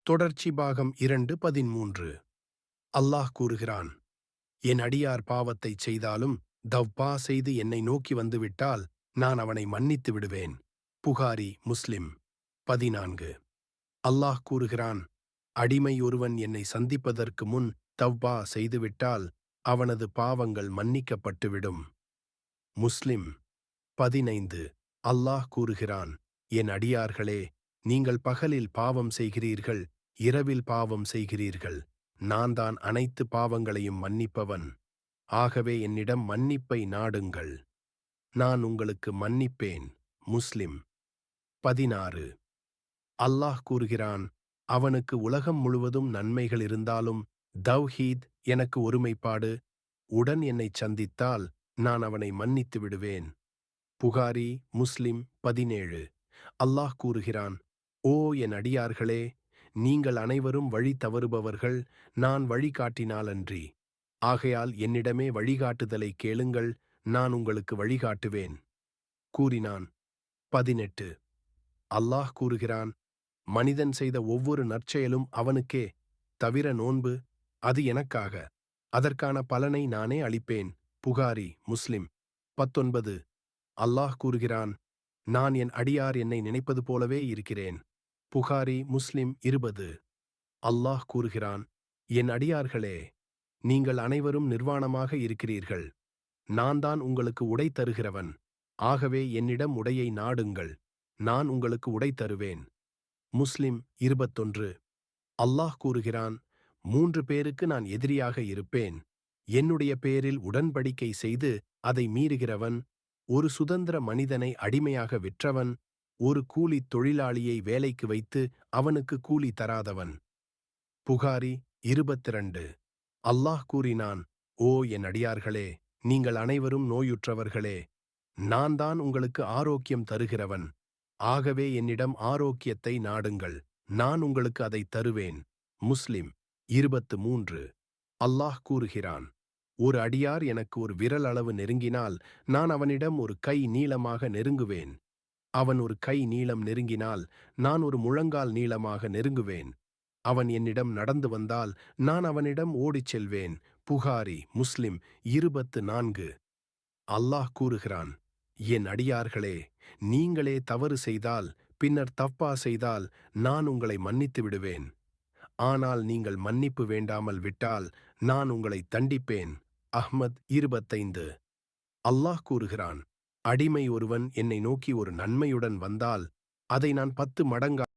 தொடர்ச்சி பாகம் 2:13. அல்லாஹ் கூறுகிறான், என் அடியார் பாவத்தைச் செய்தாலும் தவ்வா செய்து என்னை நோக்கி வந்துவிட்டால் நான் அவனை மன்னித்து விடுவேன். புகாரி, முஸ்லிம். 14. அல்லாஹ் கூறுகிறான், அடிமை ஒருவன் என்னை சந்திப்பதற்கு முன் தவ்வா செய்துவிட்டால் அவனது பாவங்கள் மன்னிக்கப்பட்டுவிடும். முஸ்லிம். 15. அல்லாஹ் கூறுகிறான், என் அடியார்களே, நீங்கள் பகலில் பாவம் செய்கிறீர்கள், இரவில் பாவம் செய்கிறீர்கள். நான் தான் அனைத்து பாவங்களையும் மன்னிப்பவன். ஆகவே என்னிடம் மன்னிப்பை நாடுங்கள், நான் உங்களுக்கு மன்னிப்பேன். முஸ்லிம். 16. அல்லாஹ் கூறுகிறான், அவனுக்கு உலகம் முழுவதும் நன்மைகள் இருந்தாலும் தவ்ஹீத் எனக்கு ஒருமைப்பாடு உடன் என்னைச் சந்தித்தால் நான் அவனை மன்னித்து விடுவேன். புகாரி, முஸ்லிம். 17. அல்லாஹ் கூறுகிறான், ஓ என் அடியார்களே, நீங்கள் அனைவரும் வழி தவறுபவர்கள், நான் வழிகாட்டினாலன்றி. ஆகையால் என்னிடமே வழிகாட்டுதலை கேளுங்கள், நான் உங்களுக்கு வழிகாட்டுவேன் கூறினான். 18. அல்லாஹ் கூறுகிறான், மனிதன் செய்த ஒவ்வொரு நற்செயலும் அவனுக்கே, தவிர நோன்பு, அது எனக்காக. அதற்கான பலனை நானே அளிப்பேன். புகாரி, முஸ்லிம். 19. அல்லாஹ் கூறுகிறான், நான் என் அடியார் என்னை நினைப்பது போலவே இருக்கிறேன். புகாரி, முஸ்லிம். 20. அல்லாஹ் கூறுகிறான், என் அடியார்களே, நீங்கள் அனைவரும் நிர்வாணமாக இருக்கிறீர்கள். நான் தான் உங்களுக்கு உடை தருகிறவன். ஆகவே என்னிடம் உடையை நாடுங்கள், நான் உங்களுக்கு உடை தருவேன். முஸ்லிம். 21. அல்லாஹ் கூறுகிறான், 3 பேருக்கு நான் எதிரியாக இருப்பேன். என்னுடைய பேரில் உடன்படிக்கை செய்து அதை மீறுகிறவன், ஒரு சுதந்திர மனிதனை அடிமையாக விற்றவன், ஒரு கூலித் தொழிலாளியை வேலைக்கு வைத்து அவனுக்கு கூலி தராதவன். புகாரி. 22. அல்லாஹ் கூறினான், ஓ என் அடியார்களே, நீங்கள் அனைவரும் நோயுற்றவர்களே, நான் தான் உங்களுக்கு ஆரோக்கியம் தருகிறவன். ஆகவே என்னிடம் ஆரோக்கியத்தை நாடுங்கள், நான் உங்களுக்கு அதை தருவேன். முஸ்லிம். 23. அல்லாஹ் கூறுகிறான், ஒரு அடியார் எனக்கு ஒரு விரல் அளவு நெருங்கினால் நான் அவனிடம் ஒரு கை நீளமாக நெருங்குவேன். அவன் ஒரு கை நீளம் நெருங்கினால் நான் ஒரு முழங்கால் நீளமாக நெருங்குவேன். அவன் என்னிடம் நடந்து வந்தால் நான் அவனிடம் ஓடிச் செல்வேன். புகாரி, முஸ்லிம். 24. அல்லாஹ் கூறுகிறான், என் அடியார்களே, நீங்களே தவறு செய்தால் பின்னர் தப்பா செய்தால் நான் உங்களை மன்னித்து விடுவேன். ஆனால் நீங்கள் மன்னிப்பு வேண்டாமல் விட்டால் நான் உங்களை தண்டிப்பேன். அஹ்மத். 25. அல்லாஹ் கூறுகிறான், அடிமை ஒருவன் என்னை நோக்கி ஒரு நன்மையுடன் வந்தால் அதை நான் 10 மடங்காக